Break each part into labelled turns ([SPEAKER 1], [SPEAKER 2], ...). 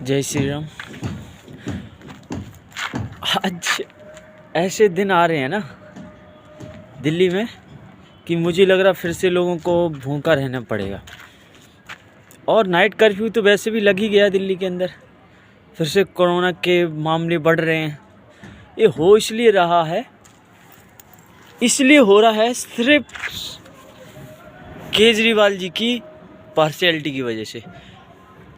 [SPEAKER 1] जय श्री राम। आज ऐसे दिन आ रहे हैं ना दिल्ली में कि मुझे लग रहा फिर से लोगों को भूखा रहना पड़ेगा। और नाइट कर्फ्यू तो वैसे भी लग ही गया दिल्ली के अंदर। फिर से कोरोना के मामले बढ़ रहे हैं। ये हो इसलिए रहा है, इसलिए हो रहा है सिर्फ केजरीवाल जी की पार्शियलिटी की वजह से।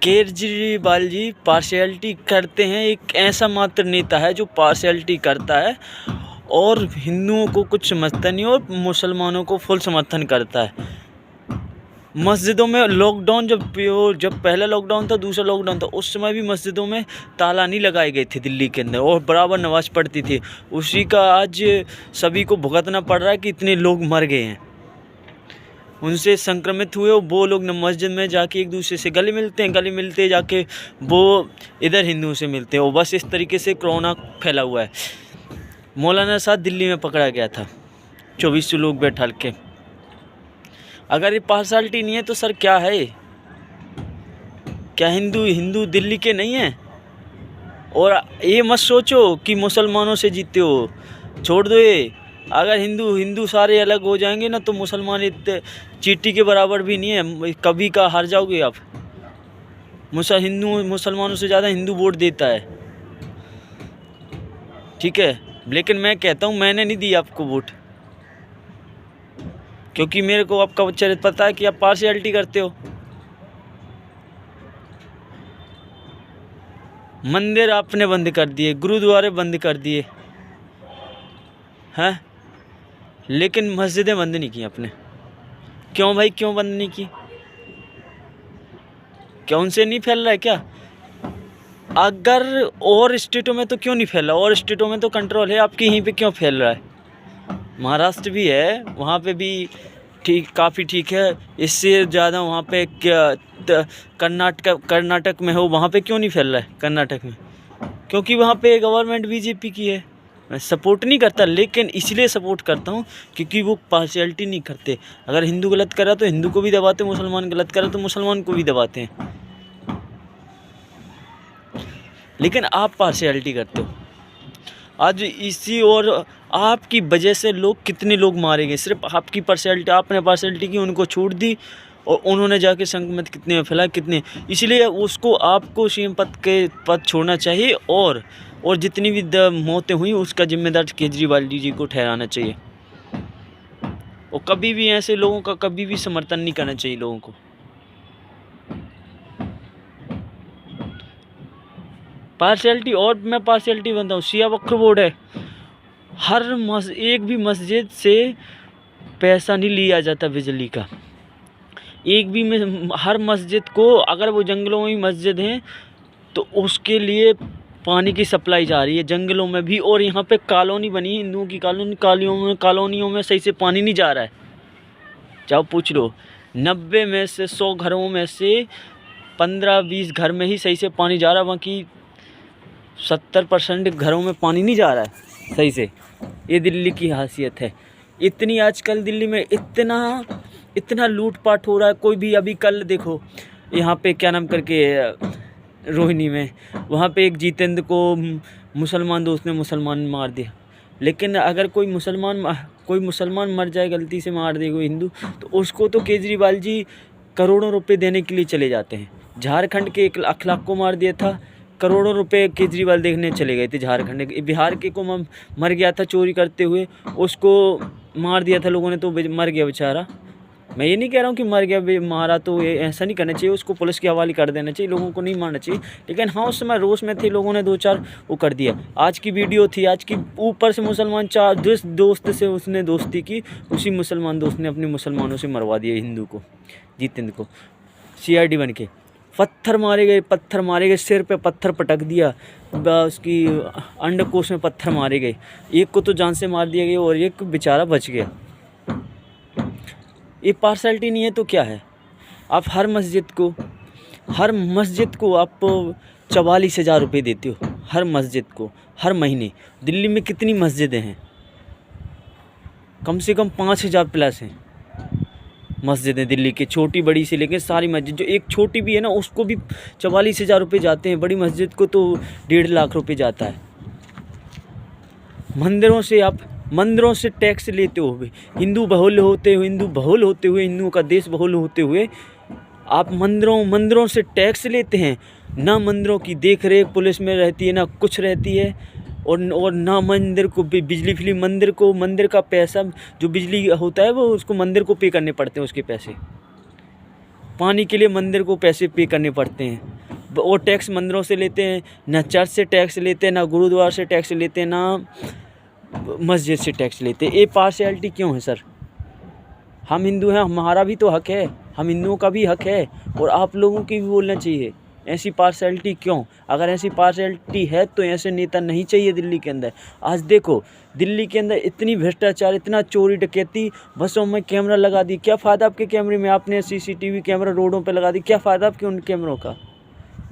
[SPEAKER 1] केजरीवाल जी पार्शियलिटी करते हैं। एक ऐसा मात्र नेता है जो पार्शियलिटी करता है और हिंदुओं को कुछ समझता नहीं और मुसलमानों को फुल समर्थन करता है। मस्जिदों में लॉकडाउन जब पहला लॉकडाउन था, दूसरा लॉकडाउन था, उस समय भी मस्जिदों में ताला नहीं लगाए गए थे दिल्ली के अंदर और बराबर नमाज पढ़ती थी। उसी का आज सभी को भुगतना पड़ रहा है कि इतने लोग मर गए हैं, उनसे संक्रमित हुए। वो लोग मस्जिद में जाके एक दूसरे से गले मिलते हैं, गले मिलते जाके वो इधर हिंदुओं से मिलते हैं। और बस इस तरीके से कोरोना फैला हुआ है। मौलाना साहब दिल्ली में पकड़ा गया था 2400 लोग बैठा के। अगर ये पार्शियलिटी नहीं है तो सर क्या है? क्या हिंदू दिल्ली के नहीं हैं? और ये मत सोचो कि मुसलमानों से जीते हो, छोड़ दो ये। अगर हिंदू सारे अलग हो जाएंगे ना तो मुसलमान इतने चींटी के बराबर भी नहीं है। कभी का हार जाओगे आप। मुसलमानों से ज़्यादा हिंदू वोट देता है, ठीक है। लेकिन मैं कहता हूँ मैंने नहीं दी आपको वोट, क्योंकि मेरे को आपका चरित्र पता है कि आप पार्शियलिटी करते हो। मंदिर आपने बंद कर दिए, गुरुद्वारे बंद कर दिए हैं, लेकिन मस्जिदें बंद नहीं की आपने। क्यों भाई, क्यों बंद नहीं की? क्या उनसे नहीं फैल रहा है क्या? अगर और स्टेटों में तो क्यों नहीं फैल रहा? और स्टेटों में तो कंट्रोल है, आपके यहीं पे क्यों फैल रहा है? महाराष्ट्र भी है, वहाँ पे भी ठीक, काफ़ी ठीक है। इससे ज़्यादा वहाँ पे कर्नाटक में हो, वहाँ पे क्यों नहीं फैल रहा है कर्नाटक में? क्योंकि वहाँ पे गवर्नमेंट बीजेपी की है। मैं सपोर्ट नहीं करता, लेकिन इसलिए सपोर्ट करता हूँ क्योंकि वो पार्शियलिटी नहीं करते। अगर हिंदू गलत करा तो हिंदू को भी दबाते, मुसलमान गलत करा तो मुसलमान को भी दबाते हैं। लेकिन आप पार्शियलिटी करते हो। आज इसी और आपकी वजह से कितने लोग मारे गए, सिर्फ आपकी पार्शियलिटी। आपने पार्शियलिटी की, उनको छूट दी और उन्होंने जाके संक्रमित कितने फैला, कितने। इसलिए उसको आपको सीएम पद छोड़ना चाहिए और जितनी भी मौतें हुई उसका जिम्मेदार केजरीवाल जी को ठहराना चाहिए। और कभी भी ऐसे लोगों का कभी भी समर्थन नहीं करना चाहिए लोगों को। पार्शियलिटी, और मैं पार्शियलिटी बनता हूँ। शिया वक्फ बोर्ड है, एक भी मस्जिद से पैसा नहीं लिया जाता बिजली का। एक भी में हर मस्जिद को, अगर वो जंगलों में मस्जिद हैं तो उसके लिए पानी की सप्लाई जा रही है जंगलों में भी। और यहाँ पे कॉलोनी बनी, हिंदुओं की कॉलोनियों में सही से पानी नहीं जा रहा है। चाहो पूछ लो, 90 में से 100 घरों में से 15-20 घर में ही सही से पानी जा रहा है। बाकी 70% घरों में पानी नहीं जा रहा है सही से। ये दिल्ली की खासियत है। इतनी आजकल दिल्ली में इतना लूटपाट हो रहा है। कोई भी, अभी कल देखो यहाँ पे क्या नाम करके रोहिणी में, वहाँ पे एक जितेंद्र को मुसलमान दोस्त ने मुसलमान मार दिया। लेकिन अगर कोई मुसलमान मर जाए, गलती से मार दे कोई हिंदू, तो उसको तो केजरीवाल जी करोड़ों रुपए देने के लिए चले जाते हैं। झारखंड के 1 लाख को मार दिया था, करोड़ों रुपए केजरीवाल देखने चले गए थे झारखंड। बिहार के को मर गया था चोरी करते हुए, उसको मार दिया था लोगों ने, तो मर गया बेचारा। मैं ये नहीं कह रहा हूँ कि मर गया, मारा तो ये ऐसा नहीं करना चाहिए, उसको पुलिस के हवाले कर देना चाहिए, लोगों को नहीं मारना चाहिए। लेकिन हाँ, उस समय रोष में थे लोगों ने, 2-4 वो कर दिया। आज की वीडियो थी, आज की ऊपर से मुसलमान 4 दोस्त से उसने दोस्ती की, उसी मुसलमान दोस्त ने अपने मुसलमानों से मरवा दिया हिंदू को, जितेंद्र को, CID बन के। पत्थर मारे गए, सिर पे पत्थर पटक दिया, उसकी अंडकोश में पत्थर मारे गए। एक को तो जान से मार दिया गया और एक बेचारा बच गया। ये पार्शियलिटी नहीं है तो क्या है? आप हर मस्जिद को आप 44,000 रुपये देते हो हर मस्जिद को, हर महीने। दिल्ली में कितनी मस्जिदें हैं? कम से कम 5,000 प्लस हैं। मस्जिदें दिल्ली की छोटी बड़ी से लेकर सारी मस्जिद, जो एक छोटी भी है ना उसको भी 44,000 रुपये जाते हैं, बड़ी मस्जिद को तो 1.5 लाख रुपये जाता है। मंदिरों से टैक्स लेते हुए, हिंदू बहुल होते हुए, हिंदुओं का देश बहुल होते हुए आप मंदिरों से टैक्स लेते हैं। ना मंदिरों की देख रेख पुलिस में रहती है, ना कुछ रहती है, और ना मंदिर को बिजली फ्री, मंदिर का पैसा जो बिजली होता है वो उसको मंदिर को पे करने पड़ते हैं, उसके पैसे। पानी के लिए मंदिर को पैसे पे करने पड़ते हैं, और टैक्स मंदिरों से लेते हैं। ना चर्च से टैक्स लेते हैं, ना गुरुद्वारा से टैक्स लेते हैं, ना मस्जिद से टैक्स लेते हैं। ये पार्शियलिटी क्यों है सर? हम हिंदू हैं, हमारा भी तो हक है, हम हिंदुओं का भी हक है, और आप लोगों की भी बोलना चाहिए। ऐसी पार्शियलिटी क्यों? अगर ऐसी पार्शियलिटी है तो ऐसे नेता नहीं चाहिए दिल्ली के अंदर। आज देखो दिल्ली के अंदर इतनी भ्रष्टाचार, इतना चोरी डकैती, बसों में कैमरा लगा दी, क्या फ़ायदा आपके कैमरे में? आपने CCTV कैमरा रोडों पे लगा दी, क्या फ़ायदा आपके उन कैमरों का?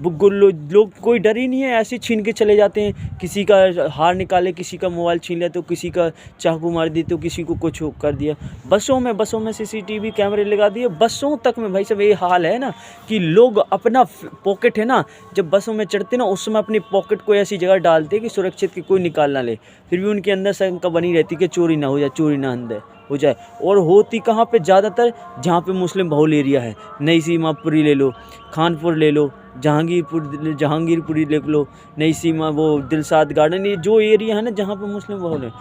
[SPEAKER 1] लोग कोई डर ही नहीं है, ऐसे छीन के चले जाते हैं। किसी का हार निकाले, किसी का मोबाइल छीन लिया, तो किसी का चाकू मार दी, तो किसी को कुछ कर दिया। बसों में CCTV कैमरे लगा दिए, बसों तक में। भाई साहब ये हाल है ना कि लोग अपना पॉकेट है ना, जब बसों में चढ़ते ना उस समय अपनी पॉकेट को ऐसी जगह डालते कि सुरक्षित कि कोई निकाल ना ले, फिर भी उनके अंदर शंका बनी रहती कि चोरी ना हो जाए, चोरी ना अंदर हो जाए। और होती कहाँ पे ज़्यादातर? जहाँ पे मुस्लिम बहुल एरिया है। नई सीमापुरी ले लो, खानपुर ले लो, जहांगीरपुरी ले लो, नई सीमा, वो दिलशाद गार्डन, ये जो एरिया है ना जहाँ पे मुस्लिम बहुल है,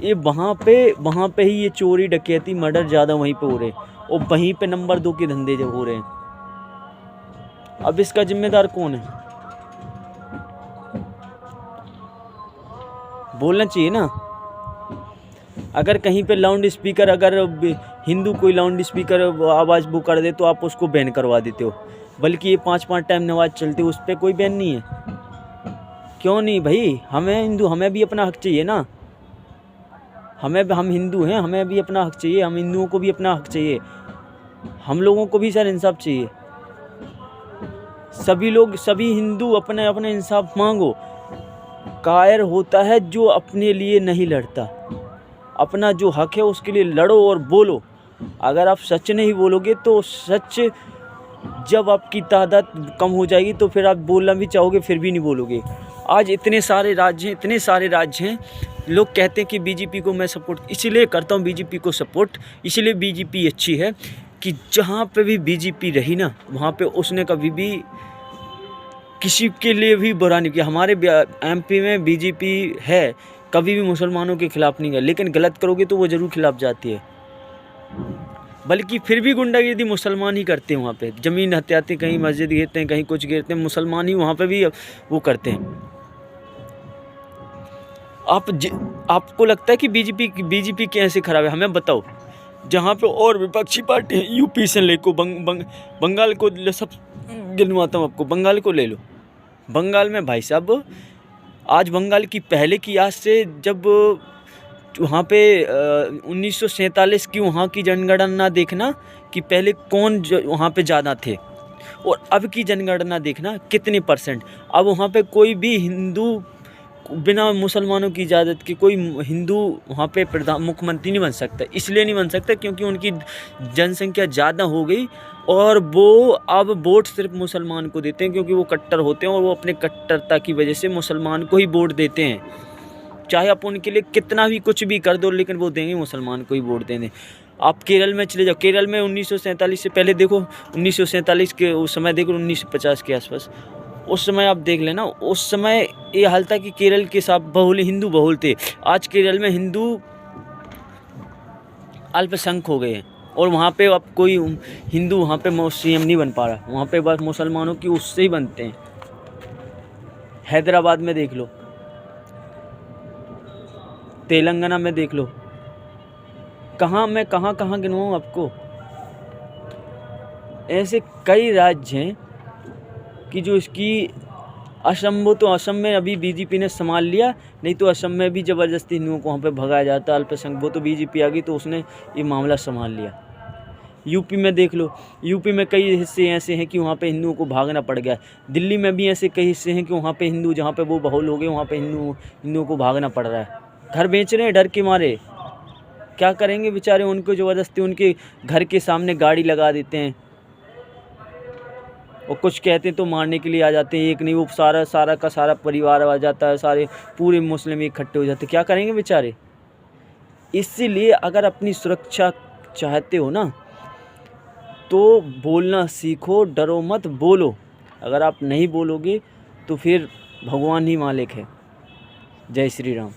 [SPEAKER 1] ये वहाँ पे ही ये चोरी डकैती मर्डर ज़्यादा वहीं पे हो रहे हैं, और वहीं पे नंबर 2 के धंधे जब हो रहे हैं। अब इसका जिम्मेदार कौन है? बोलना चाहिए ना। अगर कहीं पे लाउड स्पीकर, अगर हिंदू कोई लाउड स्पीकर आवाज़ वो कर दे तो आप उसको बैन करवा देते हो, बल्कि ये 5-5 टाइम नमाज चलती है उस पर कोई बैन नहीं है। क्यों नहीं भाई? हमें भी अपना हक चाहिए ना। हम हिंदू हैं, हमें भी अपना हक चाहिए, हम हिंदुओं को भी अपना हक चाहिए, हम लोगों को भी सर इंसाफ चाहिए। सभी हिंदू अपने अपने इंसाफ मांगो। कायर होता है जो अपने लिए नहीं लड़ता। अपना जो हक है उसके लिए लड़ो और बोलो। अगर आप सच नहीं बोलोगे तो सच, जब आपकी तादाद कम हो जाएगी तो फिर आप बोलना भी चाहोगे, फिर भी नहीं बोलोगे। आज इतने सारे राज्य हैं, लोग कहते हैं कि बीजेपी को मैं सपोर्ट इसलिए करता हूँ, बीजेपी को सपोर्ट इसलिए बीजेपी अच्छी है कि जहाँ पे भी बीजेपी रही ना, वहाँ पे उसने कभी भी किसी के लिए भी बुरा नहीं किया। हमारे MP में बीजेपी है, कभी भी मुसलमानों के खिलाफ नहीं गया, लेकिन गलत करोगे तो वो ज़रूर खिलाफ जाती है। बल्कि फिर भी गुंडागिर्दी मुसलमान ही करते हैं। वहाँ पे ज़मीन हत्याते, कहीं मस्जिद गिरते हैं, कहीं कुछ गिरते हैं, मुसलमान ही वहाँ पे भी वो करते हैं। आपको लगता है कि बीजेपी कैसे खराब है? हमें बताओ। जहाँ पे और विपक्षी पार्टी है, यूपी से लेको बंगाल को सब गिनवाता हूँ आपको, बंगाल को ले लो। बंगाल में भाई साहब, आज बंगाल की पहले की आज से, जब वहाँ पे 1947 की वहाँ की जनगणना देखना कि पहले कौन वहाँ पे ज़्यादा थे, और अब की जनगणना देखना कितने %। अब वहाँ पे कोई भी हिंदू बिना मुसलमानों की इजाज़त के कोई हिंदू वहाँ पे मुख्यमंत्री नहीं बन सकता। इसलिए नहीं बन सकता क्योंकि उनकी जनसंख्या ज़्यादा हो गई, और वो अब वोट सिर्फ मुसलमान को देते हैं, क्योंकि वो कट्टर होते हैं और वो अपने कट्टरता की वजह से मुसलमान को ही वोट देते हैं। चाहे आप उनके लिए कितना भी कुछ भी कर दो, लेकिन वो देंगे मुसलमान को ही वोट देंगे। आप केरल में चले जाओ, केरल में 1947 से पहले देखो, 1947 के उस समय देखो, 1950 के आसपास, उस समय आप देख लेना, उस समय ये हाल था कि केरल के सब हिंदू बहुल थे। आज केरल में हिंदू अल्पसंख्यक हो गए हैं, और वहाँ पे अब कोई हिंदू वहाँ पे CM नहीं बन पा रहा, वहाँ पे बस मुसलमानों की उससे ही बनते हैं। हैदराबाद में देख लो, तेलंगाना में देख लो, कहाँ गिनवाऊँ आपको? ऐसे कई राज्य हैं कि जो इसकी असम में अभी बीजेपी ने संभाल लिया, नहीं तो असम में भी ज़बरदस्ती हिंदुओं को वहाँ पे भगाया जाता अल्पसंख्यक, वो तो बीजेपी आ गई तो उसने ये मामला संभाल लिया। यूपी में देख लो, यूपी में कई हिस्से ऐसे हैं कि वहाँ पे हिंदुओं को भागना पड़ गया। दिल्ली में भी ऐसे कई हिस्से हैं कि वहाँ पे हिंदू, जहाँ पे वो बहुल हो गए, वहाँ पे हिंदुओं को भागना पड़ रहा है, घर बेच रहे हैं डर के मारे। क्या करेंगे बेचारे, उनको ज़बरदस्ती उनके घर के सामने गाड़ी लगा देते हैं और कुछ कहते हैं तो मारने के लिए आ जाते हैं। एक नहीं, वो सारा का सारा परिवार आ जाता है, सारे पूरे मुस्लिम इकट्ठे हो जाते हैं। क्या करेंगे बेचारे। इसीलिए अगर अपनी सुरक्षा चाहते हो ना तो बोलना सीखो, डरो मत, बोलो। अगर आप नहीं बोलोगे तो फिर भगवान ही मालिक है। जय श्री राम।